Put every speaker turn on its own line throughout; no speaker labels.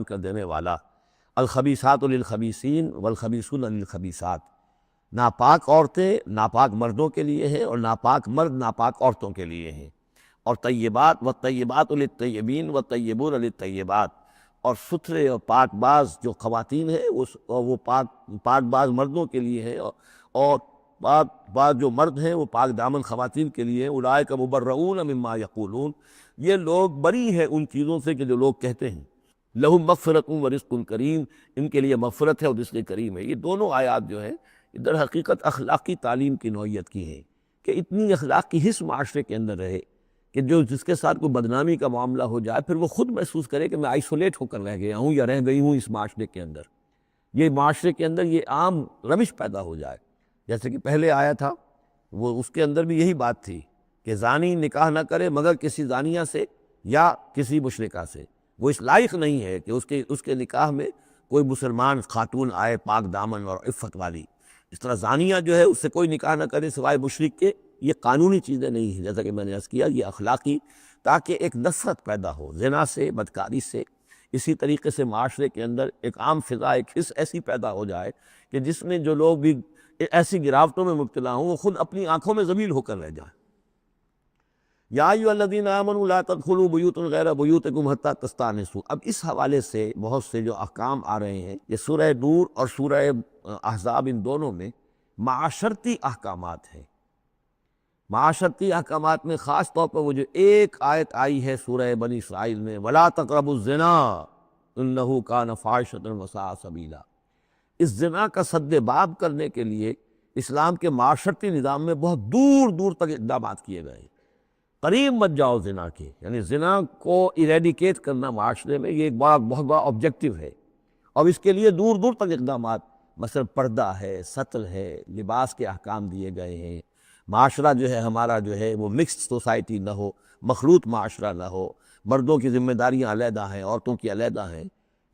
کر دینے والا، الخبیثات للخبیثین والخبیثون للخبیثات، ناپاک عورتیں ناپاک مردوں کے لیے ہیں اور ناپاک مرد ناپاک عورتوں کے لیے ہیں، اور طیبات والطیبات للطیبین والطیبون للطیبات، اور ستھرے اور پاک باز جو خواتین ہیں وہ پاک باز مردوں کے لیے ہے، اور پاک باز جو مرد ہیں وہ پاک دامن خواتین کے لیے ہیں۔ اولئک مبرؤون مما یقولون، یہ لوگ بری ہیں ان چیزوں سے کہ جو لوگ کہتے ہیں۔ لہم مغفرۃ ورزق کریم، ان کے لیے مغفرت ہے اور رزق کریم ہے۔ یہ دونوں آیات جو ہیں در حقیقت اخلاقی تعلیم کی نوعیت کی ہیں، کہ اتنی اخلاق کی حس معاشرے کے اندر رہے کہ جس کے ساتھ کوئی بدنامی کا معاملہ ہو جائے پھر وہ خود محسوس کرے کہ میں آئسولیٹ ہو کر رہ گیا ہوں یا رہ گئی ہوں اس معاشرے کے اندر، یہ معاشرے کے اندر یہ عام روش پیدا ہو جائے۔ جیسے کہ پہلے آیا تھا وہ اس کے اندر بھی یہی بات تھی کہ زانی نکاح نہ کرے مگر کسی زانیہ سے یا کسی مشرکہ سے، وہ اس لائق نہیں ہے کہ اس کے نکاح میں کوئی مسلمان خاتون آئے پاک دامن اور عفت والی۔ اس طرح زانیہ جو ہے اس سے کوئی نکاح نہ کرے سوائے مشرک کے، یہ قانونی چیزیں نہیں ہیں، جیسا کہ میں نے عرض کیا یہ اخلاقی، تاکہ ایک نفرت پیدا ہو زنا سے، بدکاری سے۔ اسی طریقے سے معاشرے کے اندر ایک عام فضا، ایک حس ایسی پیدا ہو جائے کہ جس میں جو لوگ بھی ایسی گراوٹوں میں مبتلا ہوں وہ خود اپنی آنکھوں میں ذلیل ہو کر رہ جائیں۔ یا ایھا الذین آمنوا لا تدخلوا بیوتا غیر بیوتکم حتی تستأنسوا، اب اس حوالے سے بہت سے جو احکام آ رہے ہیں، یہ سورہ نور اور سورہ احزاب ان دونوں میں معاشرتی احکامات ہیں۔ معاشرتی احکامات میں خاص طور پر وہ جو ایک آیت آئی ہے سورہ بنی اسرائیل میں، وَلَا تَقْرَبُوا الزِّنَا إِنَّهُ كَانَ فَاحِشَةً وَسَاءَ سَبِيلًا، اس زنا کا سد باب کرنے کے لیے اسلام کے معاشرتی نظام میں بہت دور دور تک اقدامات کیے گئے ہیں۔ قریب مت جاؤ زنا کے، یعنی زنا کو ایریڈیکیٹ کرنا معاشرے میں یہ ایک بہت بڑا آبجیکٹو ہے، اور اس کے لیے دور دور تک اقدامات، مثلا پردہ ہے، سطر ہے، لباس کے احکام دیے گئے ہیں۔ معاشرہ جو ہے ہمارا جو ہے وہ مکسڈ سوسائٹی نہ ہو، مخلوط معاشرہ نہ ہو، مردوں کی ذمہ داریاں علیحدہ ہیں، عورتوں کی علیحدہ ہیں،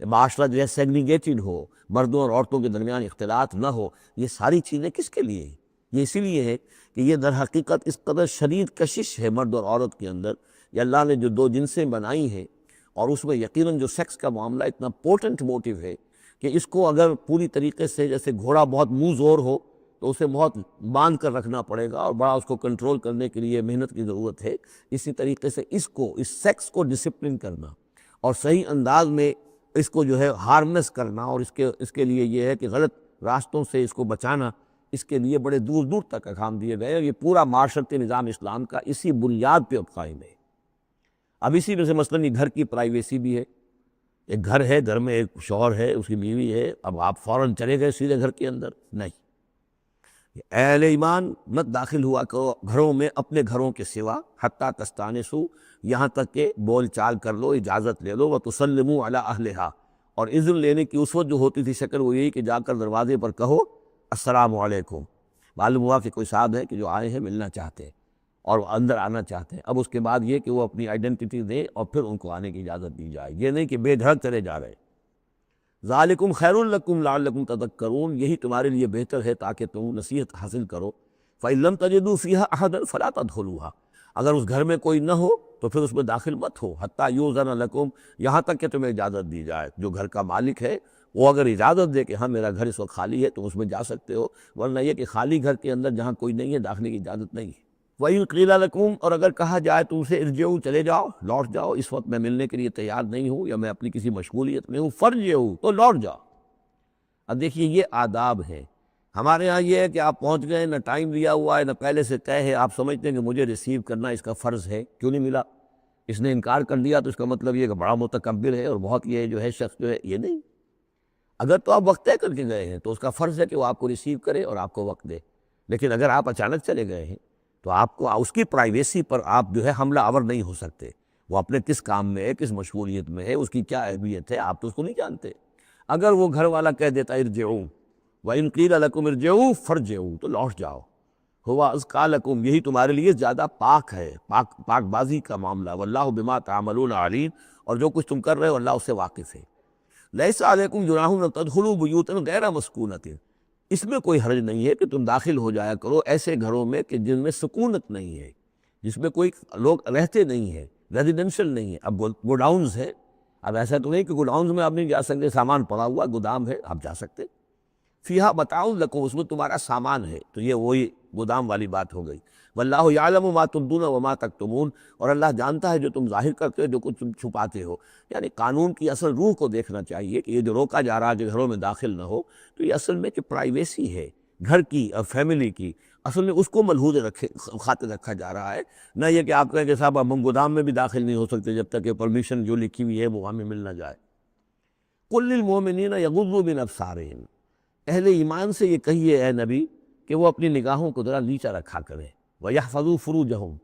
معاشرہ جو ہے سیگریگیٹڈ ہو، مردوں اور عورتوں کے درمیان اختلاط نہ ہو۔ یہ ساری چیزیں کس کے لیے ہیں؟ یہ اسی لیے ہے کہ یہ در حقیقت اس قدر شدید کشش ہے مرد اور عورت کے اندر، یہ اللہ نے جو دو جنسیں بنائی ہیں، اور اس میں یقیناً جو سیکس کا معاملہ اتنا پورٹنٹ موٹیو ہے کہ اس کو اگر پوری طریقے سے، جیسے گھوڑا بہت منہ زور ہو تو اسے بہت باندھ کر رکھنا پڑے گا اور بڑا اس کو کنٹرول کرنے کے لیے محنت کی ضرورت ہے، اسی طریقے سے اس سیکس کو ڈسپلن کرنا اور صحیح انداز میں اس کو جو ہے ہارنس کرنا، اور اس کے لیے یہ ہے کہ غلط راستوں سے اس کو بچانا، اس کے لیے بڑے دور دور تک احکام دیے گئے، اور یہ پورا معاشرتی نظام اسلام کا اسی بنیاد پہ قائم ہے۔ اب اسی میں سے مثلاً یہ گھر کی پرائیویسی بھی ہے، ایک گھر ہے، گھر میں ایک شوہر ہے، اس کی بیوی ہے، اب آپ فوراً چلے گئے سیدھے گھر کے اندر، نہیں، اے اہل ایمان مت داخل ہوا کرو گھروں میں اپنے گھروں کے سوا، حتیٰ تستانسوا، یہاں تک کہ بول چال کر لو، اجازت لے لو، وتسلموا علی اہلہا، اور اذن لینے کی اس وقت جو ہوتی تھی شکل وہ یہی کہ جا کر دروازے پر کہو السلام علیکم، معلوم ہوا کہ کوئی صاحب ہے کہ جو آئے ہیں ملنا چاہتے ہیں اور اندر آنا چاہتے ہیں۔ اب اس کے بعد یہ کہ وہ اپنی آئیڈینٹی دیں اور پھر ان کو آنے کی اجازت دی جائے، یہ نہیں کہ بے دھڑک چلے جا رہے۔ ذالکم خیر لکم لعلکم تذکرون، یہی تمہارے لیے بہتر ہے تاکہ تم نصیحت حاصل کرو۔ فإن لم تجدوا فیہا احدا فلا تدخلوها، اگر اس گھر میں کوئی نہ ہو تو پھر اس میں داخل مت ہو، حتیٰ یؤذن لکم، یہاں تک کہ تمہیں اجازت دی جائے۔ جو گھر کا مالک ہے وہ اگر اجازت دے کہ ہاں میرا گھر اس وقت خالی ہے، تم اس میں جا سکتے ہو، ورنہ یہ کہ خالی گھر کے اندر جہاں کوئی نہیں ہے داخلے کی اجازت نہیں ہے۔ وَإِن قِيلَ لَكُمْ، اور اگر کہا جائے تم سے ارجعوا، چلے جاؤ، لوٹ جاؤ، اس وقت میں ملنے کے لیے تیار نہیں ہوں یا میں اپنی کسی مشغولیت میں ہوں، فارجعوا، تو لوٹ جاؤ۔ اب دیکھیے یہ آداب ہے۔ ہمارے ہاں یہ ہے کہ آپ پہنچ گئے، نہ ٹائم دیا ہوا ہے، نہ پہلے سے طے ہے، آپ سمجھتے ہیں کہ مجھے ریسیو کرنا اس کا فرض ہے، کیوں نہیں ملا؟ اس نے انکار کر دیا تو اس کا مطلب یہ کہ بڑا متکبر ہے اور بہت یہ جو ہے شخص جو ہے، یہ نہیں۔ اگر تو آپ وقت طے کر کے گئے ہیں تو اس کا فرض ہے کہ وہ آپ کو ریسیو کرے اور آپ کو وقت دے، لیکن اگر آپ اچانک چلے گئے ہیں تو آپ کو اس کی پرائیویسی پر آپ جو ہے حملہ آور نہیں ہو سکتے۔ وہ اپنے کس کام میں ہے، کس مشغولیت میں ہے، اس کی کیا اہمیت ہے، آپ تو اس کو نہیں جانتے۔ اگر وہ گھر والا کہہ دیتا ارجعوا، وَإِن قِيلَ لَكُمْ ارْجِعُوا فَارْجِعُوا، تو لوٹ جاؤ، هُوَ أَزْكَىٰ لَكُمْ، یہی تمہارے لیے زیادہ پاک ہے، پاک بازی کا معاملہ، وَاللَّهُ بِمَا تَعْمَلُونَ عَلِيمٌ، اور جو کچھ تم کر رہے ہو اللہ اس سے واقف ہے۔ لَيْسَ عَلَيْكُمْ جُنَاحٌ أَن تَدْخُلُوا بُيُوتًا غَيْرَ مَسْكُونَةٍ، اس میں کوئی حرج نہیں ہے کہ تم داخل ہو جایا کرو ایسے گھروں میں کہ جن میں سکونت نہیں ہے، جس میں کوئی لوگ رہتے نہیں ہیں، ریزیڈنشل نہیں ہے۔ اب گوڈاؤنز ہے، اب ایسا تو نہیں کہ گوڈاؤنز میں آپ نہیں جا سکتے، سامان پڑا ہوا گودام ہے آپ جا سکتے، فیہا متاع لکم، اس میں تمہارا سامان ہے، تو یہ وہی گودام والی بات ہو گئی۔ واللہ یعلم ما تبدون وما تکتمون، اور اللہ جانتا ہے جو تم ظاہر کرتے ہو جو کچھ تم چھپاتے ہو۔ یعنی قانون کی اصل روح کو دیکھنا چاہیے کہ یہ جو روکا جا رہا ہے کہ گھروں میں داخل نہ ہو، تو یہ اصل میں کہ پرائیویسی ہے گھر کی اور فیملی کی، اصل میں اس کو ملحوظ خاطر رکھا جا رہا ہے، نہ یہ کہ آپ کہیں کہ صاحب اب ہم گودام میں بھی داخل نہیں ہو سکتے جب تک کہ پرمیشن جو لکھی ہوئی ہے وہ ہمیں مل نہ جائے۔ قل للمؤمنین یغضوا من ابصارہم، اہل ایمان سے یہ کہیے اے نبی کہ وہ اپنی نگاہوں کو ذرا نیچا رکھا کریں، وَيَحْفَظُوا فُرُوجَهُمْ،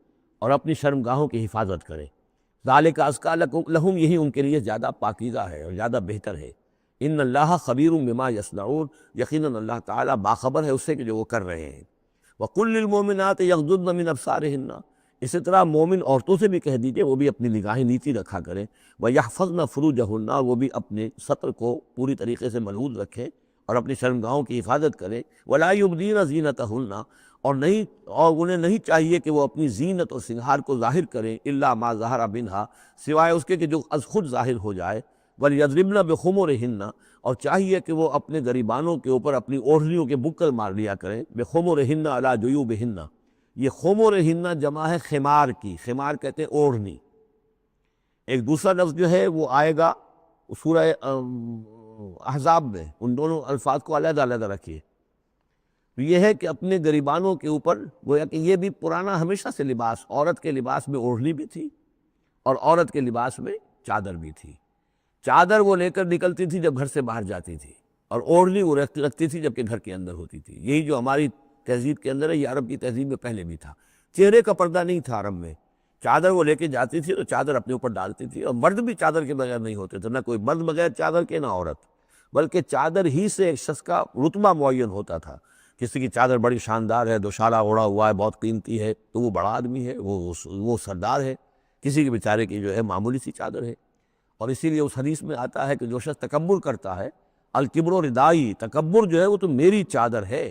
اور اپنی شرمگاہوں کی حفاظت کریں، ذَلِكَ أَزْكَىٰ لَهُمْ، یہی ان کے لیے زیادہ پاکیزہ ہے اور زیادہ بہتر ہے۔ ان اللہ خبیر بما یصنعون، یقیناً اللہ تعالیٰ باخبر ہے اس سے کہ جو وہ کر رہے ہیں۔ وَقُلْ لِلْمُؤْمِنَاتِ يَغْضُضْنَ مِنْ أَبْصَارِهِنَّ، اسی طرح مومن عورتوں سے بھی کہہ دیجئے وہ بھی اپنی نگاہیں نیچی رکھا کریں، وَيَحْفَظْنَ فُرُوجَهُنَّ، اور وہ بھی اپنے سطر کو پوری طریقے سے ملحوظ رکھیں اور اپنی شرمگاہوں کی حفاظت کریں۔ وَلَا يُبْدِينَ زِينَتَهُنَّ، اور انہیں نہیں چاہیے کہ وہ اپنی زینت اور سنگھار کو ظاہر کریں، الا ما ظہر منہا، سوائے اس کے کہ جو از خود ظاہر ہو جائے۔ وَلْيَضْرِبْنَ بِخُمُرِهِنَّ، اور چاہیے کہ وہ اپنے گریبانوں کے اوپر اپنی اوڑھنیوں کے بکل مار لیا کریں، بِخُمُرِهِنَّ عَلَى جُيُوبِهِنَّ، یہ خمرہن جمع ہے خمار کی، خمار کہتے ہیں اوڑھنی۔ ایک دوسرا لفظ جو ہے وہ آئے گا سورہ احزاب میں، ان دونوں الفاظ کو علیحدہ علیحدہ رکھیے۔ یہ ہے کہ اپنے گریبانوں کے اوپر، گویا کہ یہ بھی پرانا ہمیشہ سے لباس، عورت کے لباس میں اوڑھنی بھی تھی اور عورت کے لباس میں چادر بھی تھی۔ چادر وہ لے کر نکلتی تھی جب گھر سے باہر جاتی تھی، اور اوڑھنی وہ رکھتی تھی جبکہ گھر کے اندر ہوتی تھی۔ یہی جو ہماری تہذیب کے اندر ہے، یہ عرب کی تہذیب میں پہلے بھی تھا۔ چہرے کا پردہ نہیں تھا عرب میں، چادر وہ لے کے جاتی تھی تو چادر اپنے اوپر ڈالتی تھی، اور مرد بھی چادر کے بغیر نہیں ہوتے تھے، نہ کوئی مرد بغیر چادر کے نہ عورت، بلکہ چادر ہی سے ایک شخص کا رتبہ معین ہوتا تھا۔ کسی کی چادر بڑی شاندار ہے، دوشالہ اوڑھا ہوا ہے، بہت قیمتی ہے، تو وہ بڑا آدمی ہے، وہ سردار ہے۔ کسی کے بیچارے کی جو ہے معمولی سی چادر ہے۔ اور اسی لیے اس حدیث میں آتا ہے کہ جو شخص تکبر کرتا ہے، الکبر ردائی، تکبر جو ہے وہ تو میری چادر ہے۔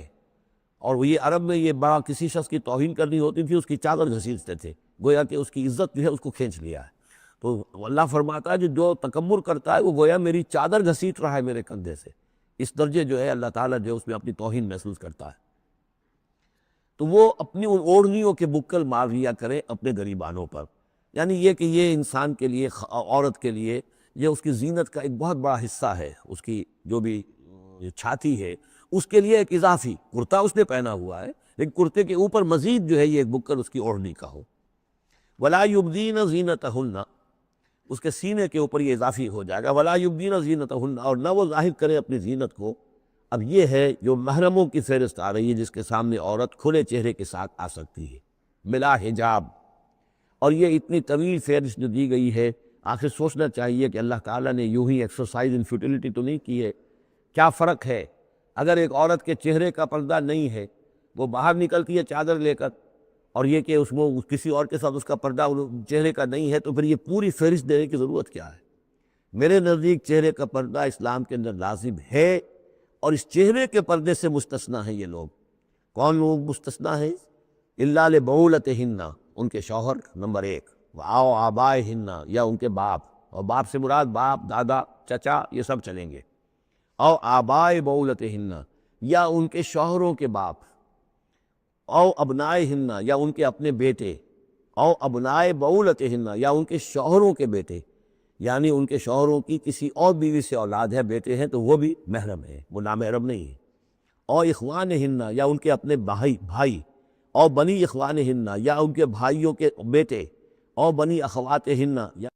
اور وہ یہ عرب میں یہ بڑا کسی شخص کی توہین کرنی ہوتی تھی اس کی چادر گھسیٹتے تھے، گویا کہ اس کی عزت جو ہے اس کو کھینچ لیا ہے۔ تو اللہ فرماتا ہے جو تکبر کرتا ہے وہ گویا میری چادر گھسیٹ رہا ہے میرے کندھے سے، اس درجے جو ہے اللہ تعالیٰ جو ہے اس میں اپنی توہین محسوس کرتا ہے۔ تو وہ اپنی ان اوڑھنیوں کے بکل مار لیا کرے اپنے گریبانوں پر، یعنی یہ کہ یہ انسان کے لیے، عورت کے لیے، یہ اس کی زینت کا ایک بہت بڑا حصہ ہے۔ اس کی جو بھی چھاتی ہے اس کے لیے ایک اضافی کرتا اس نے پہنا ہوا ہے، لیکن کرتے کے اوپر مزید جو ہے یہ ایک بکل اس کی اوڑھنی کا ہو۔ وَلَا يُبْدِينَ زِينَتَهُنَّ، اس کے سینے کے اوپر یہ اضافی ہو جائے گا، وَلَا يُبْدِينَ زِينَتَهُنَّ، اور نہ وہ ظاہر کرے اپنی زینت کو۔ اب یہ ہے جو محرموں کی فہرست آ رہی ہے جس کے سامنے عورت کھلے چہرے کے ساتھ آ سکتی ہے بلا حجاب، اور یہ اتنی طویل فہرست جو دی گئی ہے، آخر سوچنا چاہیے کہ اللہ تعالیٰ نے یوں ہی ایکسرسائز ان فیوٹیلٹی تو نہیں کی ہے۔ کیا فرق ہے اگر ایک عورت کے چہرے کا پردہ نہیں ہے، وہ باہر نکلتی ہے چادر لے کر، اور یہ کہ اس میں کسی اور کے ساتھ اس کا پردہ چہرے کا نہیں ہے، تو پھر یہ پوری فہرست دینے کی ضرورت کیا ہے؟ میرے نزدیک چہرے کا پردہ اسلام کے اندر لازم ہے، اور اس چہرے کے پردے سے مستثنیٰ ہیں یہ لوگ۔ کون لوگ مستثنیٰ ہیں؟ الا لبعولتہن، ان کے شوہر نمبر ایک، او آبائہن، یا ان کے باپ، اور باپ سے مراد باپ، دادا، چچا، یہ سب چلیں گے۔ او آبائے بعولتہن، یا ان کے شوہروں کے باپ، او ابنائہن، یا ان کے اپنے بیٹے، او ابنائے بعولتہن، یا ان کے شوہروں کے بیٹے، یعنی ان کے شوہروں کی کسی اور بیوی سے اولاد ہے، بیٹے ہیں، تو وہ بھی محرم ہے، وہ نامحرم نہیں ہے۔ او اخوانہن، یا ان کے اپنے بھائی، او بنی اخوانہن، یا ان کے بھائیوں کے بیٹے، او بنی اخواتہن، یا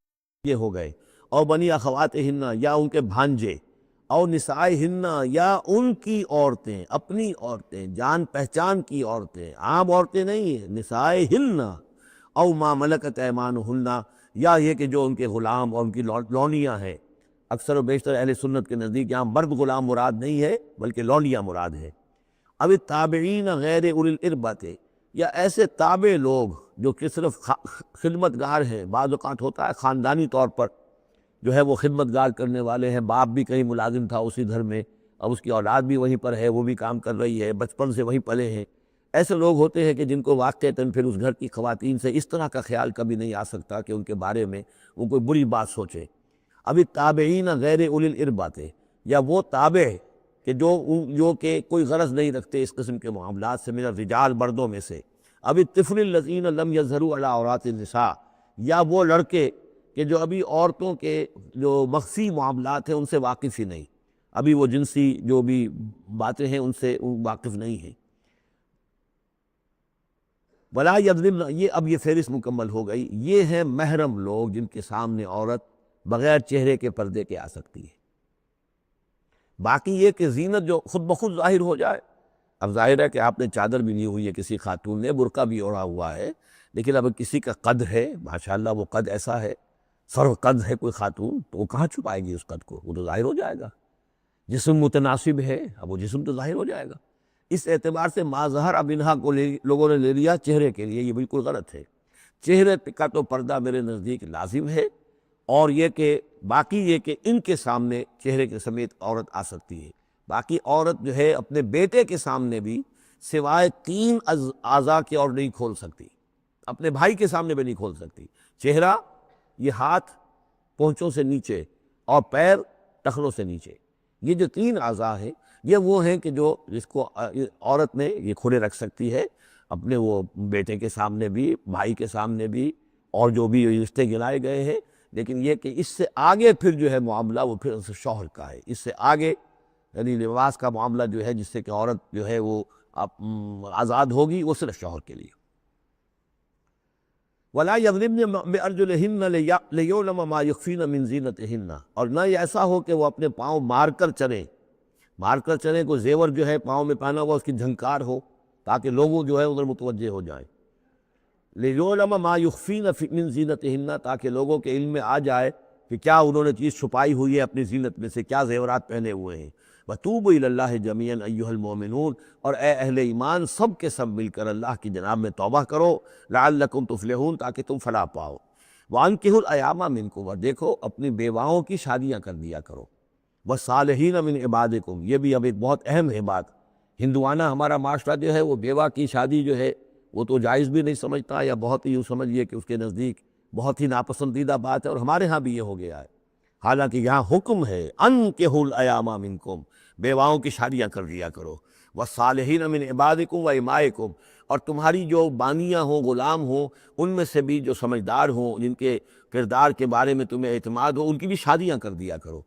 یہ ہو گئے، او بنی اخواتہن، یا ان کے بھانجے، او نسائہن، یا ان کی عورتیں، اپنی عورتیں، جان پہچان کی عورتیں، عام عورتیں نہیں ہیں، نسائہن، او ما ملکت ایمانہن، یا یہ کہ جو ان کے غلام اور ان کی لونیاں ہیں۔ اکثر و بیشتر اہل سنت کے نزدیک یہاں مرد غلام مراد نہیں ہے بلکہ لونیاں مراد ہے۔ اب التابعین غیر اولی الاربۃ، یا ایسے تابع لوگ جو کہ صرف خدمت گار ہیں، بعض اوقات ہوتا ہے خاندانی طور پر جو ہے وہ خدمت گار کرنے والے ہیں، باپ بھی کہیں ملازم تھا اسی گھر میں، اب اس کی اولاد بھی وہیں پر ہے، وہ بھی کام کر رہی ہے، بچپن سے وہیں پلے ہیں۔ ایسے لوگ ہوتے ہیں کہ جن کو واقعتاً پھر اس گھر کی خواتین سے اس طرح کا خیال کبھی نہیں آ سکتا کہ ان کے بارے میں وہ کوئی بری بات سوچے۔ اب التابعین غیر اولی الاربات، یا وہ تابع کہ جو کہ کوئی غرض نہیں رکھتے اس قسم کے معاملات سے، من الرجال مردوں میں سے، اب الطفل الذین لم یظہروا علی عورات النساء، یا وہ لڑکے کہ جو ابھی عورتوں کے جو مخفی معاملات ہیں ان سے واقف ہی نہیں، ابھی وہ جنسی جو بھی باتیں ہیں ان سے واقف نہیں ہیں۔ ولا یضربن، یہ اب یہ فہرست مکمل ہو گئی، یہ ہیں محرم لوگ جن کے سامنے عورت بغیر چہرے کے پردے کے آ سکتی ہے۔ باقی یہ کہ زینت جو خود بخود ظاہر ہو جائے، اب ظاہر ہے کہ آپ نے چادر بھی لی ہوئی ہے، کسی خاتون نے برقع بھی اوڑھا ہوا ہے، لیکن اب کسی کا قد ہے ماشاءاللہ، وہ قد ایسا ہے، سرو قد ہے کوئی خاتون، تو وہ کہاں چھپائے گی اس قد کو، وہ تو ظاہر ہو جائے گا۔ جسم متناسب ہے، اب وہ جسم تو ظاہر ہو جائے گا۔ اس اعتبار سے ما ظہر اب انہا کو لوگوں نے لے لیا چہرے کے لیے، یہ بالکل غلط ہے۔ چہرے کا تو پردہ میرے نزدیک لازم ہے، اور یہ کہ باقی یہ کہ ان کے سامنے چہرے کے سمیت عورت آ سکتی ہے۔ باقی عورت جو ہے اپنے بیٹے کے سامنے بھی سوائے 3 اعضاء کے اور نہیں کھول سکتی، اپنے بھائی کے سامنے بھی نہیں کھول سکتی۔ چہرہ، یہ ہاتھ پونچھوں سے نیچے، اور پیر ٹخنوں سے نیچے، یہ جو 3 اعضاء ہیں یہ وہ ہیں کہ جو جس کو عورت نے یہ کھلے رکھ سکتی ہے، اپنے وہ بیٹے کے سامنے بھی، بھائی کے سامنے بھی، اور جو بھی رشتے گنائے گئے ہیں۔ لیکن یہ کہ اس سے آگے پھر جو ہے معاملہ وہ پھر شوہر کا ہے، اس سے آگے یعنی لباس کا معاملہ جو ہے جس سے کہ عورت جو ہے وہ آزاد ہوگی، وہ صرف شوہر کے لیے۔ وَلَا يَضْرِبْنَ بِأَرْجُلِهِنَّ لِيُعْلَمَ مَا يُخْفِينَ مِنْ زِينَتِهِنَّ، اور نہ یہ ایسا ہو کہ وہ اپنے پاؤں مار کر چلیں، کوئی زیور جو ہے پاؤں میں پہنا ہوا اس کی جھنکار ہو تاکہ لوگوں جو ہے ادھر متوجہ ہو جائیں۔ لِيُعْلَمَ مَا يُخْفِينَ مِنْ زِينَتِهِنَّ، تاکہ لوگوں کے علم میں آ جائے کہ کیا انہوں نے چیز چھپائی ہوئی ہے اپنی زینت میں سے، کیا زیورات پہنے ہوئے ہیں۔ وَتُوبُوا إِلَى اللَّهِ جَمِيعًا أَيُّهَا الْمُؤْمِنُونَ، اور اے اہل ایمان سب کے سب مل کر اللہ کی جناب میں توبہ کرو، لَعَلَّكُمْ تُفْلِحُونَ، تاکہ تم فلاح پاؤ۔ وَأَنكِحُوا الْأَيَامَ مِنكُمْ، اور دیکھو اپنی بیواؤں کی شادیاں کر دیا کرو۔ وَالصَّالِحِينَ مِنْ عِبَادِكُمْ، یہ بھی اب ایک بہت اہم ہے بات۔ ہندوانہ ہمارا معاشرہ جو ہے وہ بیوہ کی شادی جو ہے وہ تو جائز بھی نہیں سمجھتا، یا بہت ہی یوں سمجھیے کہ اس کے نزدیک بہت ہی ناپسندیدہ بات ہے، اور ہمارے ہاں بھی یہ ہو گیا ہے۔ حالانکہ یہاں حکم ہے انکحوا الایام منکم، بیواؤں کی شادیاں کر دیا کرو۔ والصالحین من عبادکم و امائکم، اور تمہاری جو بانیاں ہوں، غلام ہوں، ان میں سے بھی جو سمجھدار ہوں، جن کے کردار کے بارے میں تمہیں اعتماد ہو، ان کی بھی شادیاں کر دیا کرو۔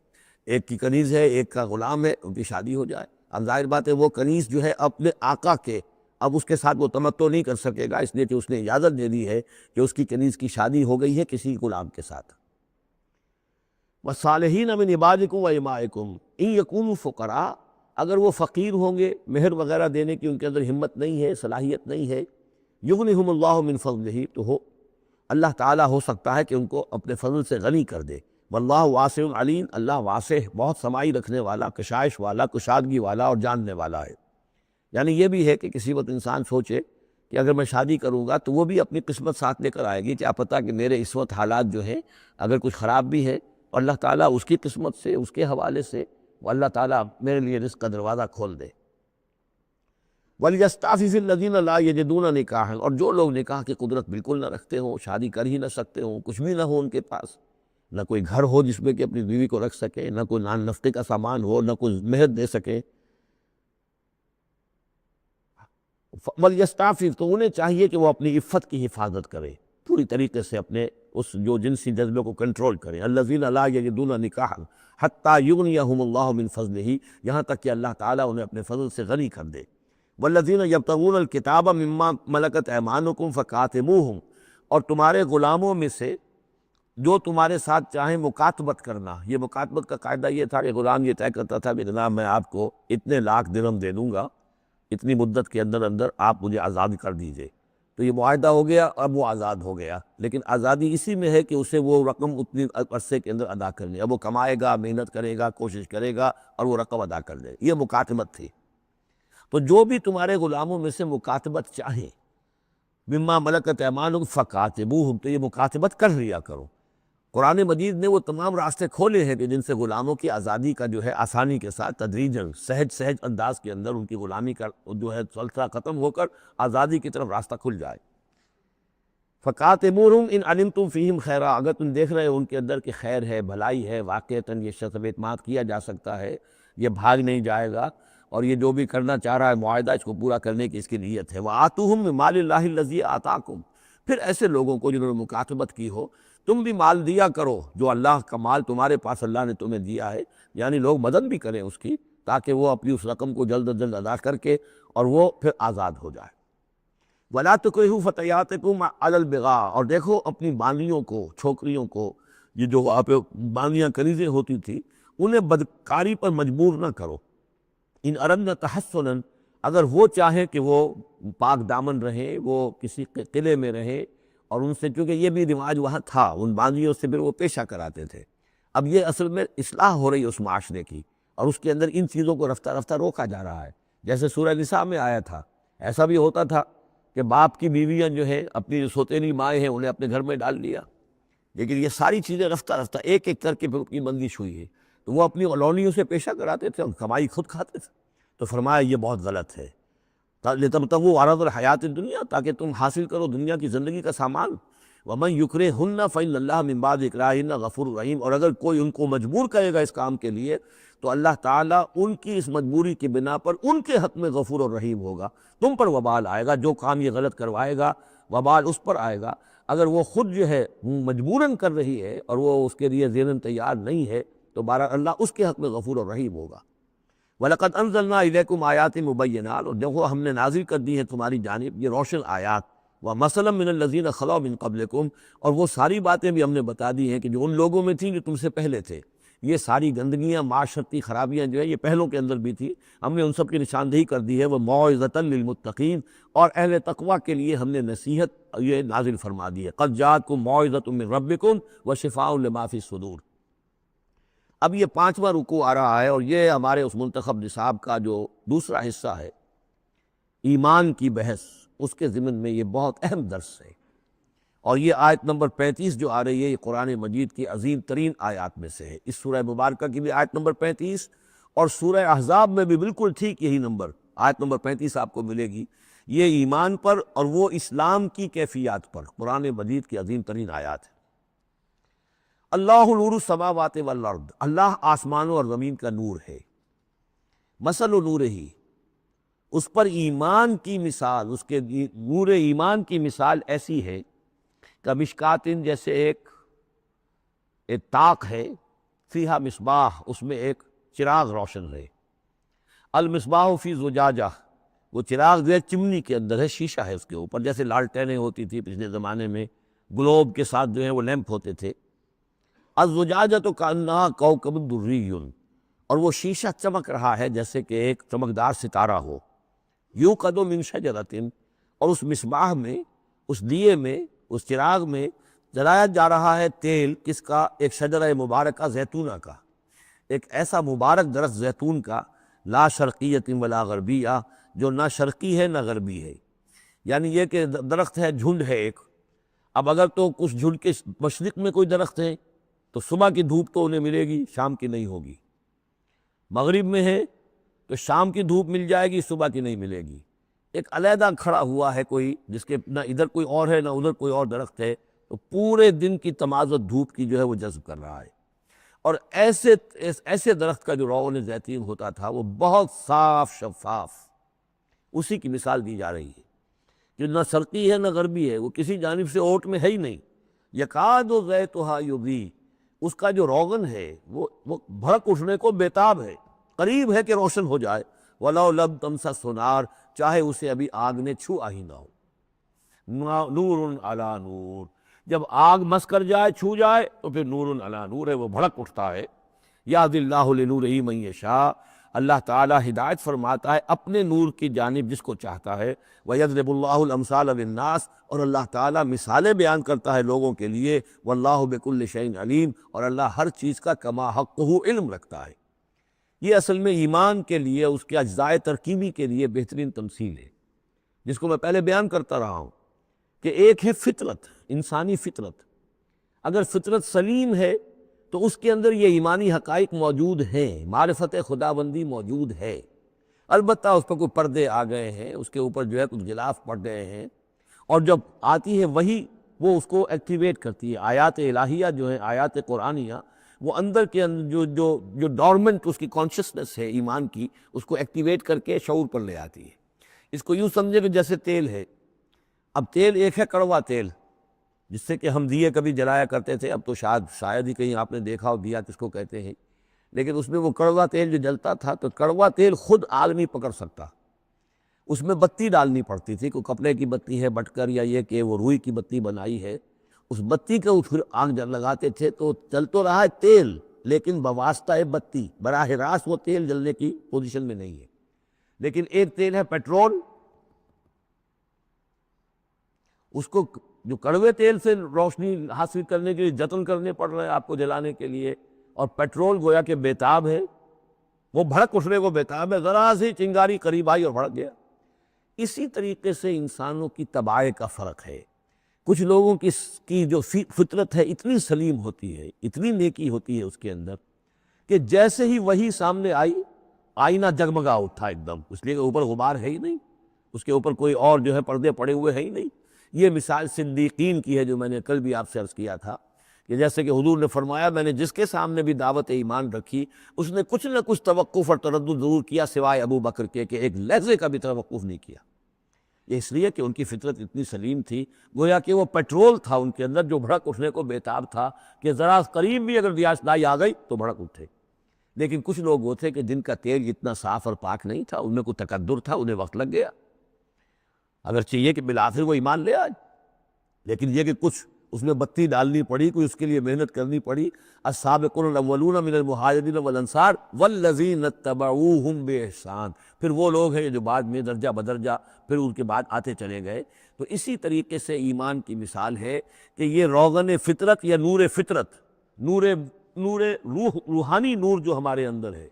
ایک کی کنیز ہے، ایک کا غلام ہے، ان کی شادی ہو جائے۔ اب ظاہر بات ہے وہ کنیز جو ہے اپنے آقا کے، اب اس کے ساتھ وہ تمتع نہیں کر سکے گا، اس لیے کہ اس نے اجازت دے دی ہے کہ اس کی کنیز کی شادی ہو گئی ہے کسی غلام کے ساتھ۔ وَالصَّالِحِينَ مِنْ عِبَادِكُمْ وَإِمَائِكُمْ إِنْ يَكُونُوا فُقَرَاءَ، اگر وہ فقیر ہوں گے، مہر وغیرہ دینے کی ان کے اندر ہمت نہیں ہے، صلاحیت نہیں ہے، يُغْنِهُمُ اللَّهُ مِنْ فَضْلِهِ، تو اللہ تعالیٰ ہو سکتا ہے کہ ان کو اپنے فضل سے غنی کر دے۔ واللہ واسع علیم، اللہ واسع بہت سمائی رکھنے والا، کشائش والا، کشادگی والا اور جاننے والا ہے۔ یعنی یہ بھی ہے کہ کسی وقت انسان سوچے کہ اگر میں شادی کروں گا تو وہ بھی اپنی قسمت ساتھ لے کر آئے گی، کیا پتہ کہ میرے اس وقت حالات جو ہیں اگر کچھ خراب بھی ہے، تو اللہ تعالیٰ اس کی قسمت سے، اس کے حوالے سے وہ اللہ تعالیٰ میرے لیے رزق کا دروازہ کھول دے۔ وَلْيَسْتَعْفِفِ الَّذِينَ لَا يَجِدُونَ نِكَاحًا، اور جو لوگ نکاح کی قدرت بالکل نہ رکھتے ہوں، شادی کر ہی نہ سکتے ہوں، کچھ بھی نہ ہو ان کے پاس، نہ کوئی گھر ہو جس میں کہ اپنی بیوی کو رکھ سکے، نہ کوئی نان نفقے کا سامان ہو، نہ کوئی مہر دے سکے، وَلْيَسْتَعْفِفْ، تو انہیں چاہیے کہ وہ اپنی عفت کی حفاظت کرے، پوری طریقے سے اپنے اس جو جنسی جذبے کو کنٹرول کریں۔ الَّذِينَ لَا يَجِدُونَ نِكَاحًا حَتَّى يُغْنِيَهُمُ اللَّهُ مِنْ فَضْلِهِ، یہاں تک کہ اللہ تعالیٰ انہیں اپنے فضل سے غنی کر دے۔ وَالَّذِينَ يَبْتَغُونَ الْكِتَابَ مِمَّا مَلَكَتْ أَيْمَانُكُمْ فَكَاتِبُوهُمْ، اور تمہارے غلاموں میں سے جو تمہارے ساتھ چاہیں مکاتبت کرنا۔ یہ مکاتبت کا قاعدہ یہ تھا کہ غلام یہ طے کرتا تھا کہ جناب میں آپ کو اتنے لاکھ درہم دے دوں گا، اتنی مدت کے اندر اندر آپ مجھے آزاد کر دیجئے، تو یہ معاہدہ ہو گیا، اب وہ آزاد ہو گیا۔ لیکن آزادی اسی میں ہے کہ اسے وہ رقم اتنی عرصے کے اندر ادا کرنی، اب وہ کمائے گا، محنت کرے گا، کوشش کرے گا اور وہ رقم ادا کر دے، یہ مکاتبت تھی۔ تو جو بھی تمہارے غلاموں میں سے مکاتبت چاہیں، مما ملکت ایمانکم فکاتبوہم، تو یہ مکاتبت کر لیا کرو۔ قرآن مجید نے وہ تمام راستے کھولے ہیں کہ جن سے غلاموں کی آزادی کا جو ہے آسانی کے ساتھ تدریجاً سہج انداز کے اندر ان کی غلامی کا جو ہے سلسلہ ختم ہو کر آزادی کی طرف راستہ کھل جائے۔ فَقَاتِبُوهُمْ إِنْ عَلِمْتُمْ فِيهِمْ خَيْرًا، اگر تم دیکھ رہے ہو ان کے اندر کہ خیر ہے، بھلائی ہے، واقعتاً یہ شخص پہ اعتماد کیا جا سکتا ہے، یہ بھاگ نہیں جائے گا اور یہ جو بھی کرنا چاہ رہا ہے معاہدہ اس کو پورا کرنے کی اس کی نیت ہے۔ وَآتُوهُمْ مِن مَالِ اللَّهِ الَّذِي آتَاكُمْ، پھر ایسے لوگوں کو جنہوں نے مکاتبت کی ہو تم بھی مال دیا کرو جو اللہ کا مال تمہارے پاس اللہ نے تمہیں دیا ہے، یعنی لوگ مدد بھی کریں اس کی تاکہ وہ اپنی اس رقم کو جلد از جلد ادا کر کے اور وہ پھر آزاد ہو جائے۔ وَلَا تُكْرِهُوا فَتَيَاتِكُمْ عَلَى الْبِغَاءِ، اور دیکھو اپنی بانیوں کو، چھوکریوں کو، یہ جو وہاں پہ بانیاں کنیزیں ہوتی تھی انہیں بدکاری پر مجبور نہ کرو۔ ان اردنا تحسنا، اگر وہ چاہیں کہ وہ پاک دامن رہیں، وہ کسی قلعے میں رہیں اور ان سے، چونکہ یہ بھی رواج وہاں تھا، ان بانیوں سے پھر وہ پیشہ کراتے تھے۔ اب یہ اصل میں اصلاح ہو رہی ہے اس معاشرے کی اور اس کے اندر ان چیزوں کو رفتہ رفتہ روکا جا رہا ہے۔ جیسے سورہ نساء میں آیا تھا، ایسا بھی ہوتا تھا کہ باپ کی بیویاں جو ہیں اپنی جو سوتیلی مائیں ہیں انہیں اپنے گھر میں ڈال لیا، لیکن یہ ساری چیزیں رفتہ رفتہ ایک ایک کر کے پھر کی بندش ہوئی ہے، تو وہ اپنی اولونیوں سے پیشہ کراتے تھے اور کمائی خود کھاتے تھے۔ تو فرمایا یہ بہت غلط ہے، لِتَبْتَغُوا عَرَضَ الْحَيَاةِ الدُّنْيَا، تاکہ تم حاصل کرو دنیا کی زندگی کا سامان۔ وَمَنْ يُكْرِهُنَّ فَإِنَّ اللَّهَ مِن بَعْدِ إِكْرَاهِهِنَّ غَفُورٌ رَحِيمٌ، اور اگر کوئی ان کو مجبور کرے گا اس کام کے لیے تو اللہ تعالیٰ ان کی اس مجبوری کی بنا پر ان کے حق میں غفور اور رحیم ہوگا۔ تم پر وبال آئے گا، جو کام یہ غلط کروائے گا وبال اس پر آئے گا۔ اگر وہ خود جو ہے مجبوراً کر رہی ہے اور وہ اس کے لیے ذہناً تیار نہیں ہے تو بہرحال اللہ اس کے حق میں غفور اور رحیم ہوگا۔ وَلَقَدْ أَنزَلْنَا إِلَيْكُمْ آيَاتٍ مُبَيِّنَاتٍ، اور دیکھو ہم نے نازل کر دی ہے تمہاری جانب یہ روشن آیات، وَمَثَلًا مِّنَ الَّذِينَ خَلَوْا مِن قَبْلِكُمْ، اور وہ ساری باتیں بھی ہم نے بتا دی ہیں کہ جو ان لوگوں میں تھیں جو تم سے پہلے تھے۔ یہ ساری گندگیاں، معاشرتی خرابیاں جو ہے یہ پہلوں کے اندر بھی تھی، ہم نے ان سب کی نشاندہی کر دی ہے۔ وَمَوْعِظَةً لِّلْمُتَّقِينَ، اور اہل تقویٰ کے لیے ہم نے نصیحت یہ نازل فرما دی ہے۔ قَدْ جَاءَتْكُم مَّوْعِظَةٌ مِّن رَّبِّكُمْ وَشِفَاءٌ لِّمَا فِي الصُّدُورِ۔ اب یہ 5واں رکوع آ رہا ہے اور یہ ہمارے اس منتخب نصاب کا جو دوسرا حصہ ہے، ایمان کی بحث، اس کے ضمن میں یہ بہت اہم درس ہے۔ اور یہ آیت نمبر 35 جو آ رہی ہے یہ قرآن مجید کی عظیم ترین آیات میں سے ہے۔ اس سورہ مبارکہ کی بھی آیت نمبر 35 اور سورہ احزاب میں بھی بالکل ٹھیک یہی نمبر، آیت نمبر 35 آپ کو ملے گی۔ یہ ایمان پر اور وہ اسلام کی کیفیات پر قرآن مجید کی عظیم ترین آیات ہے۔ اللہ نور السماوات والارض، اللہ آسمانوں اور زمین کا نور ہے۔ مثل نور ہی، اس پر ایمان کی مثال، اس کے نور ایمان کی مثال ایسی ہے کہ مشکاتن، جیسے ایک طاق ہے، فیہا مصباح، اس میں ایک چراغ روشن ہے۔ المصباح فی زجاجہ، وہ چراغ جو ہے چمنی کے اندر ہے، شیشہ ہے اس کے اوپر، جیسے لالٹینیں ہوتی تھی پچھلے زمانے میں، گلوب کے ساتھ جو ہے وہ لیمپ ہوتے تھے۔ الزجاجۃ کأنہا کوکب دری، اور وہ شیشہ چمک رہا ہے جیسے کہ ایک چمکدار ستارہ ہو۔ یوقد من شجرۃ، اور اس مصباح میں، اس دیے میں، اس چراغ میں جلایا جا رہا ہے تیل، کس کا؟ ایک شجرہ مبارکہ زیتونہ کا، ایک ایسا مبارک درخت زیتون کا، لا شرقیۃ ولا غربیہ، جو نہ شرقی ہے نہ غربی ہے، یعنی یہ کہ درخت ہے، جھنڈ ہے ایک۔ اب اگر تو کچھ جھنڈ کے مشرق میں کوئی درخت ہے تو صبح کی دھوپ تو انہیں ملے گی، شام کی نہیں ہوگی۔ مغرب میں ہے تو شام کی دھوپ مل جائے گی، صبح کی نہیں ملے گی۔ ایک علیحدہ کھڑا ہوا ہے کوئی، جس کے نہ ادھر کوئی اور ہے نہ ادھر کوئی اور درخت ہے، تو پورے دن کی تمازت دھوپ کی جو ہے وہ جذب کر رہا ہے۔ اور ایسے درخت کا جو روغن زیتون ہوتا تھا وہ بہت صاف شفاف، اسی کی مثال دی جا رہی ہے، جو نہ شرقی ہے نہ غربی ہے، وہ کسی جانب سے اوٹ میں ہے ہی نہیں۔ یکاد زیتھا یضیء، اس کا جو روغن ہے وہ بھڑک اٹھنے کو بیتاب ہے، قریب ہے کہ روشن ہو جائے۔ وَلَوْ لَمْ تَمْسَسْهُ نَارٌ، چاہے اسے ابھی آگ نے چھوا ہی نہ ہو۔ نور علی نور، جب آگ مس کر جائے، چھو جائے تو پھر نور علی نور ہے، وہ بھڑک اٹھتا ہے۔ یہدی اللہ لنورہ من یشاء، اللہ تعالیٰ ہدایت فرماتا ہے اپنے نور کی جانب جس کو چاہتا ہے۔ وَيَضْرِبُ اللَّهُ الْأَمْثَالَ لِلنَّاسِ، اور اللہ تعالیٰ مثالیں بیان کرتا ہے لوگوں کے لیے۔ وَاللَّهُ بِكُلِّ شَيْءٍ عَلِيمٌ، اور اللہ ہر چیز کا کما حقہ علم رکھتا ہے۔ یہ اصل میں ایمان کے لیے، اس کے اجزائے ترکیبی کے لیے بہترین تمثیل ہے، جس کو میں پہلے بیان کرتا رہا ہوں کہ ایک ہے فطرت، انسانی فطرت۔ اگر فطرت سلیم ہے تو اس کے اندر یہ ایمانی حقائق موجود ہیں، معرفت خداوندی موجود ہے۔ البتہ اس پر کوئی پردے آ گئے ہیں، اس کے اوپر جو ہے کچھ غلاف پڑ گئے ہیں، اور جب آتی ہے وحی وہ اس کو ایکٹیویٹ کرتی ہے۔ آیات الہیہ جو ہیں، آیات قرآنیہ، وہ اندر کے اندر جو ڈورمنٹ اس کی کانشسنس ہے ایمان کی، اس کو ایکٹیویٹ کر کے شعور پر لے آتی ہے۔ اس کو یوں سمجھے کہ جیسے تیل ہے، اب تیل ایک ہے کڑوا تیل، جس سے کہ ہم دیے کبھی جلایا کرتے تھے، اب تو شاید ہی کہیں آپ نے دیکھا ہو دیا کس کو کہتے ہیں، لیکن اس میں وہ کڑوا تیل جو جلتا تھا، تو کڑوا تیل خود آگ نہیں پکڑ سکتا، اس میں بتی ڈالنی پڑتی تھی، کوئی کپڑے کی بتی ہے بٹکر، یا یہ کہ وہ روئی کی بتی بنائی ہے، اس بتی کو پھر آگ لگاتے تھے تو چل تو رہا ہے تیل، لیکن بواسطہ بتی، براہ راست وہ تیل جلنے کی پوزیشن میں نہیں ہے۔ لیکن ایک تیل ہے پیٹرول، اس کو جو کڑوے تیل سے روشنی حاصل کرنے کے لیے جتن کرنے پڑ رہے ہیں آپ کو جلانے کے لیے، اور پیٹرول گویا کہ بیتاب ہے، وہ بھڑک اٹھنے کو بیتاب ہے، ذرا سی چنگاری قریب آئی اور بھڑک گیا۔ اسی طریقے سے انسانوں کی طباع کا فرق ہے۔ کچھ لوگوں کی جو فطرت ہے اتنی سلیم ہوتی ہے، اتنی نیکی ہوتی ہے اس کے اندر، کہ جیسے ہی وہی سامنے آئی، آئینہ جگمگا اٹھا ایک دم، اس لیے کہ اوپر غبار ہے ہی نہیں، اس کے اوپر کوئی اور جو ہے پردے پڑے ہوئے ہیں ہی نہیں۔ یہ مثال صدیقین کی ہے جو میں نے کل بھی آپ سے عرض کیا تھا، کہ جیسے کہ حضور نے فرمایا میں نے جس کے سامنے بھی دعوت ایمان رکھی، اس نے کچھ نہ کچھ توقف اور تردد ضرور کیا، سوائے ابو بکر کے کہ ایک لحظے کا بھی توقف نہیں کیا۔ یہ اس لیے کہ ان کی فطرت اتنی سلیم تھی، گویا کہ وہ پیٹرول تھا ان کے اندر جو بھڑک اٹھنے کو بیتاب تھا، کہ ذرا قریب بھی اگر ریاضدائی آ گئی تو بھڑک اٹھے۔ لیکن کچھ لوگ وہ تھے کہ جن کا تیل اتنا صاف اور پاک نہیں تھا، ان میں کوئی تکدر تھا، انہیں وقت لگ گیا، اگرچہ یہ کہ بالآخر وہ ایمان لے آئے، لیکن یہ کہ کچھ اس میں بتی ڈالنی پڑی، کوئی اس کے لیے محنت کرنی پڑی۔ السابقون الاولون من المہاجرین والانصار والذین اتبعوہم بإحسان، پھر وہ لوگ ہیں جو بعد میں درجہ بدرجہ پھر ان کے بعد آتے چلے گئے۔ تو اسی طریقے سے ایمان کی مثال ہے کہ یہ روغن فطرت یا نور فطرت، نور روح، روحانی نور جو ہمارے اندر ہے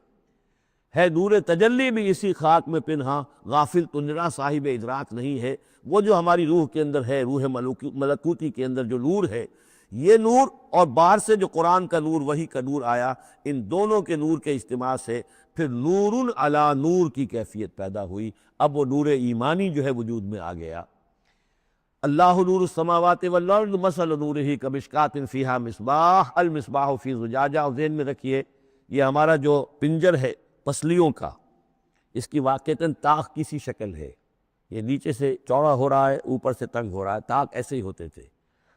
نور تجلی بھی اسی خاک میں پنہاں، غافل تو نرا صاحب ادراک نہیں ہے۔ وہ جو ہماری روح کے اندر ہے، روح ملکوتی کے اندر جو نور ہے، یہ نور اور باہر سے جو قرآن کا نور، وحی کا نور آیا، ان دونوں کے نور کے اجتماع سے پھر نور علی نور کی کیفیت پیدا ہوئی۔ اب وہ نور ایمانی جو ہے وجود میں آ گیا۔ اللہ نور السماوات والارض مثل نورہ کمشکاۃ فیہا مصباح المصباح فی زجاجہ۔ اور ذہن میں رکھیے یہ ہمارا جو پنجر ہے پسلیوں کا، اس کی واقعتاً طاق کی سی شکل ہے، یہ نیچے سے چوڑا ہو رہا ہے، اوپر سے تنگ ہو رہا ہے، طاق ایسے ہی ہوتے تھے۔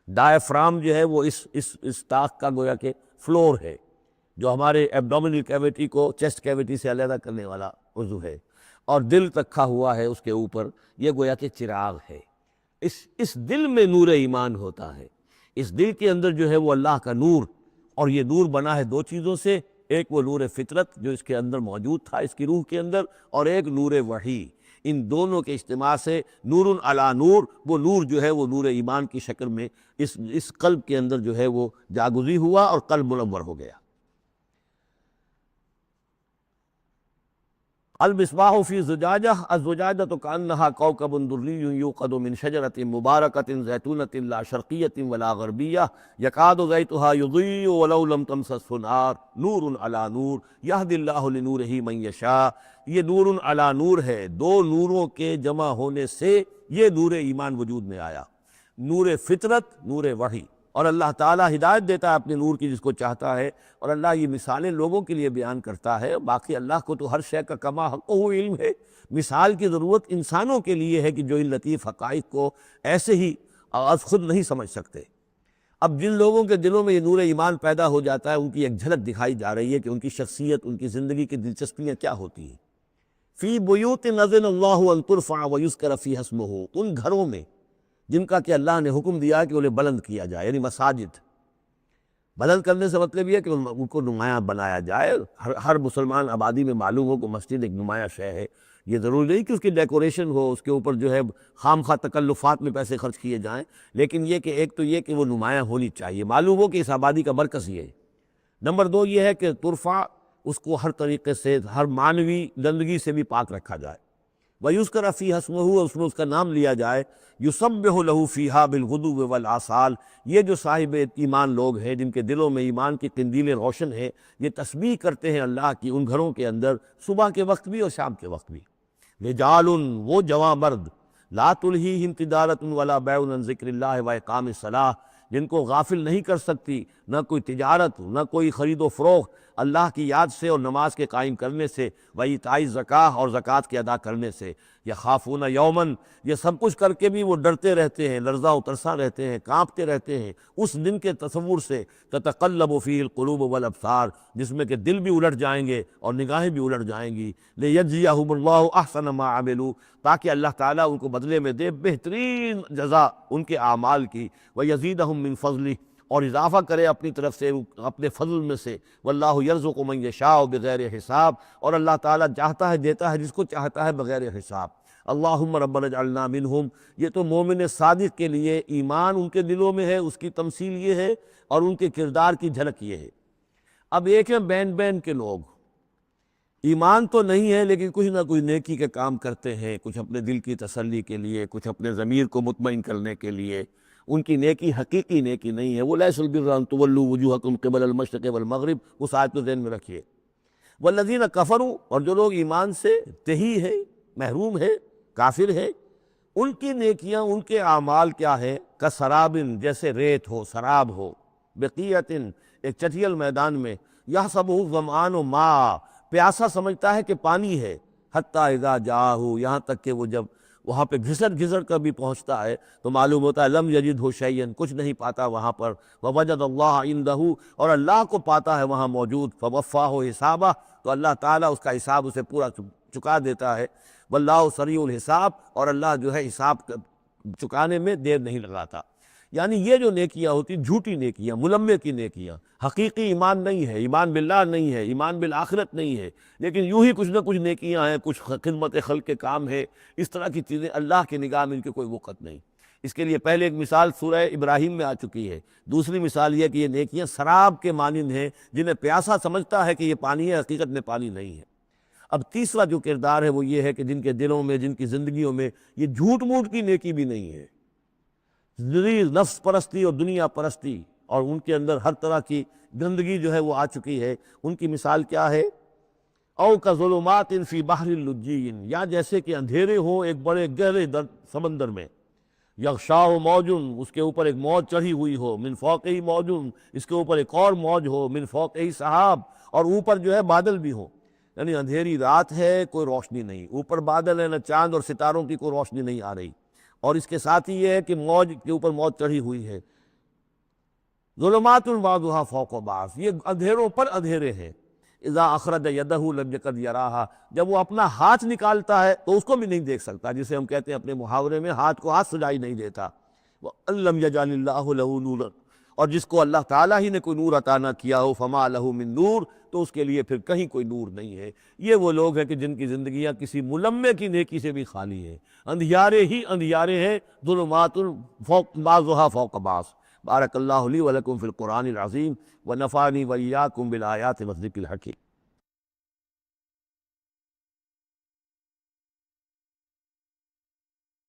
ڈائفرام جو ہے وہ اس طاق کا گویا کہ فلور ہے، جو ہمارے ایبڈومینل کیویٹی کو چیسٹ کیویٹی سے علیحدہ کرنے والا عضو ہے، اور دل رکھا ہوا ہے اس کے اوپر، یہ گویا کہ چراغ ہے۔ اس دل میں نور ایمان ہوتا ہے، اس دل کے اندر جو ہے وہ اللہ کا نور، اور یہ نور بنا ہے دو چیزوں سے، ایک وہ نور فطرت جو اس کے اندر موجود تھا اس کی روح کے اندر، اور ایک نور وحی۔ ان دونوں کے اجتماع سے نور علی نور، وہ نور جو ہے وہ نور ایمان کی شکل میں اس قلب کے اندر جو ہے وہ جاگزی ہوا اور قلب منور ہو گیا۔ المصباح فی زجاجہ، الزجاجۃ کأنہا کوکب دری یوقد من شجرۃ مبارکۃ زیتونۃ لا شرقیۃ ولا غربیہ یکاد زیتھا یضیء ولو لم تمسسہ نار نور علی نور یہدی اللہ لنورہ من یشاء۔ یہ نور علی نور ہے، دو نوروں کے جمع ہونے سے یہ نور ایمان وجود میں آیا، نور فطرت، نور وحی۔ اور اللہ تعالیٰ ہدایت دیتا ہے اپنے نور کی جس کو چاہتا ہے، اور اللہ یہ مثالیں لوگوں کے لیے بیان کرتا ہے۔ باقی اللہ کو تو ہر شے کا کما حقہ علم ہے، مثال کی ضرورت انسانوں کے لیے ہے کہ جو ان لطیف حقائق کو ایسے ہی آغاز خود نہیں سمجھ سکتے۔ اب جن لوگوں کے دلوں میں یہ نور ایمان پیدا ہو جاتا ہے، ان کی ایک جھلک دکھائی جا رہی ہے کہ ان کی شخصیت، ان کی زندگی کی دلچسپیاں کیا ہوتی ہیں۔ فی بیوت اذن اللہ ان ترفع ویذکر فیہا اسمہ، ان گھروں میں جن کا کہ اللہ نے حکم دیا کہ انہیں بلند کیا جائے، یعنی مساجد۔ بلند کرنے سے مطلب یہ ہے کہ ان کو نمایاں بنایا جائے۔ ہر مسلمان آبادی میں معلوم ہو کہ مسجد ایک نمایاں شے ہے، یہ ضروری نہیں کہ اس کی ڈیکوریشن ہو، اس کے اوپر جو ہے خام خواہ تکلفات میں پیسے خرچ کیے جائیں، لیکن یہ کہ ایک تو یہ کہ وہ نمایاں ہونی چاہیے، معلوم ہو کہ اس آبادی کا مرکز یہ ہے۔ نمبر دو یہ ہے کہ ترفع، اس کو ہر طریقے سے، ہر معنوی گندگی سے بھی پاک رکھا جائے۔ وَيُذْكَرَ فِيهَا اسْمُهُ، اور اس میں اس کا نام لیا جائے۔ يُسَبِّحُ لَهُ فِيهَا بِالْغُدُوِّ وَالْآصَالِ، یہ جو صاحب ایمان لوگ ہیں جن کے دلوں میں ایمان کی قندیلیں روشن ہیں، یہ تسبیح کرتے ہیں اللہ کی ان گھروں کے اندر، صبح کے وقت بھی اور شام کے وقت بھی۔ رجال، وہ جواں مرد، لا تلہیہم تجارۃ ولا بیع عن ذکر اللہ واقام الصلاۃ، جن کو غافل نہیں کر سکتی نہ کوئی تجارت نہ کوئی خرید و فروخت اللہ کی یاد سے اور نماز کے قائم کرنے سے، وایتاء الزکاۃ اور زکوٰۃ کے ادا کرنے سے۔ یخافون یومن، یہ سب کچھ کر کے بھی وہ ڈرتے رہتے ہیں، لرزاں و ترساں رہتے ہیں، کانپتے رہتے ہیں اس دن کے تصور سے، تتقلب فیہ القلوب والابصار، جس میں کہ دل بھی الٹ جائیں گے اور نگاہیں بھی الٹ جائیں گی۔ لیجزیہم اللہ احسن ما عملوا، تاکہ اللہ تعالیٰ ان کو بدلے میں دے بہترین جزا ان کے اعمال کی، ویزیدہم من فضلہ، اور اضافہ کرے اپنی طرف سے اپنے فضل میں سے۔ واللہ یرزق من یشاء بغیر حساب، اور اللہ تعالیٰ چاہتا ہے دیتا ہے جس کو چاہتا ہے بغیر حساب۔ اللہم ربنا اجعلنا منہم، یہ تو مومن صادق کے لیے ایمان ان کے دلوں میں ہے، اس کی تمثیل یہ ہے، اور ان کے کردار کی جھلک یہ ہے۔ اب ایک ہیں بین بین کے لوگ، ایمان تو نہیں ہے لیکن کچھ نہ کچھ نیکی کے کام کرتے ہیں، کچھ اپنے دل کی تسلی کے لیے، کچھ اپنے ضمیر کو مطمئن کرنے کے لیے۔ ان کی نیکی حقیقی نیکی نہیں ہے۔ وہ لیس البر ان تولوا وجوہکم قبل المشرق والمغرب، اس آیت کو ذہن میں رکھیے۔ والذین کفروا، اور جو لوگ ایمان سے تہی ہے، محروم ہے، کافر ہے، ان کی نیکیاں، ان کے اعمال کیا ہے؟ کسراب، جیسے ریت ہو، سراب ہو، بقیۃ، ایک چٹیل میدان میں، یحسبہ الظمآن ماء، پیاسا سمجھتا ہے کہ پانی ہے، حتی اذا جاءہ، یہاں تک کہ وہ جب وہاں پہ گھسٹ کر بھی پہنچتا ہے تو معلوم ہوتا ہے لم یجدہ شیئا، کچھ نہیں پاتا وہاں پر، ووجد اللہ عندہ، اور اللہ کو پاتا ہے وہاں موجود، فوفاہ حسابہ، تو اللہ تعالیٰ اس کا حساب اسے پورا چکا دیتا ہے۔ واللہ سریع الحساب، اور اللہ جو ہے حساب چکانے میں دیر نہیں لگاتا۔ یعنی یہ جو نیکیاں ہوتی، جھوٹی نیکیاں، ملمے کی نیکیاں، حقیقی ایمان نہیں ہے، ایمان باللہ نہیں ہے، ایمان بالآخرت نہیں ہے، لیکن یوں ہی کچھ نہ کچھ نیکیاں ہیں، کچھ خدمت خلق کے کام ہے، اس طرح کی چیزیں اللہ کی نگاہ میں ان کے کوئی وقت نہیں۔ اس کے لیے پہلے ایک مثال سورہ ابراہیم میں آ چکی ہے، دوسری مثال یہ کہ یہ نیکیاں سراب کے مانند ہیں، جنہیں پیاسا سمجھتا ہے کہ یہ پانی ہے، حقیقت میں پانی نہیں ہے۔ اب تیسرا جو کردار ہے وہ یہ ہے کہ جن کے دلوں میں، جن کی زندگیوں میں یہ جھوٹ موٹ کی نیکی بھی نہیں ہے، نفس پرستی اور دنیا پرستی، اور ان کے اندر ہر طرح کی گندگی جو ہے وہ آ چکی ہے۔ ان کی مثال کیا ہے؟ او کظلمات فی بحر اللجی، یا جیسے کہ اندھیرے ہوں ایک بڑے گہرے سمندر میں، یغشاہ موج، اس کے اوپر ایک موج چڑھی ہوئی ہو، من فوقہ موج، اس کے اوپر ایک اور موج ہو، من فوقہ سحاب، اور اوپر جو ہے بادل بھی ہوں۔ یعنی اندھیری رات ہے، کوئی روشنی نہیں، اوپر بادل ہے، نہ چاند اور ستاروں کی کوئی روشنی نہیں آ رہی، اور اس کے ساتھ ہی یہ ہے کہ موج کے اوپر موج چڑھی ہوئی ہے۔ ظلمات بعضها فوق بعض، یہ اندھیروں پر اندھیرے ہیں۔ اذا اخرج یدہ لم یکد یراہا، جب وہ اپنا ہاتھ نکالتا ہے تو اس کو بھی نہیں دیکھ سکتا، جسے ہم کہتے ہیں اپنے محاورے میں ہاتھ کو ہاتھ سجائی نہیں دیتا۔ وَأَن لَّمْ يَجْعَلِ اللَّهُ لَهُ نُورًا، اور جس کو اللہ تعالیٰ ہی نے کوئی نور عطا نہ کیا ہو، فما لہ من نور، تو اس کے لیے پھر کہیں کوئی نور نہیں ہے۔ یہ وہ لوگ ہیں کہ جن کی زندگیاں کسی ملمے کی نیکی سے بھی خالی ہیں، اندھیارے ہی اندھیارے ہیں، ظلمات فوق بعضها فوق بعض۔ بارک اللہ لی ولکم فی القرآن العظیم ونفعنی وإیاکم بالآیات والذکر الحکیم۔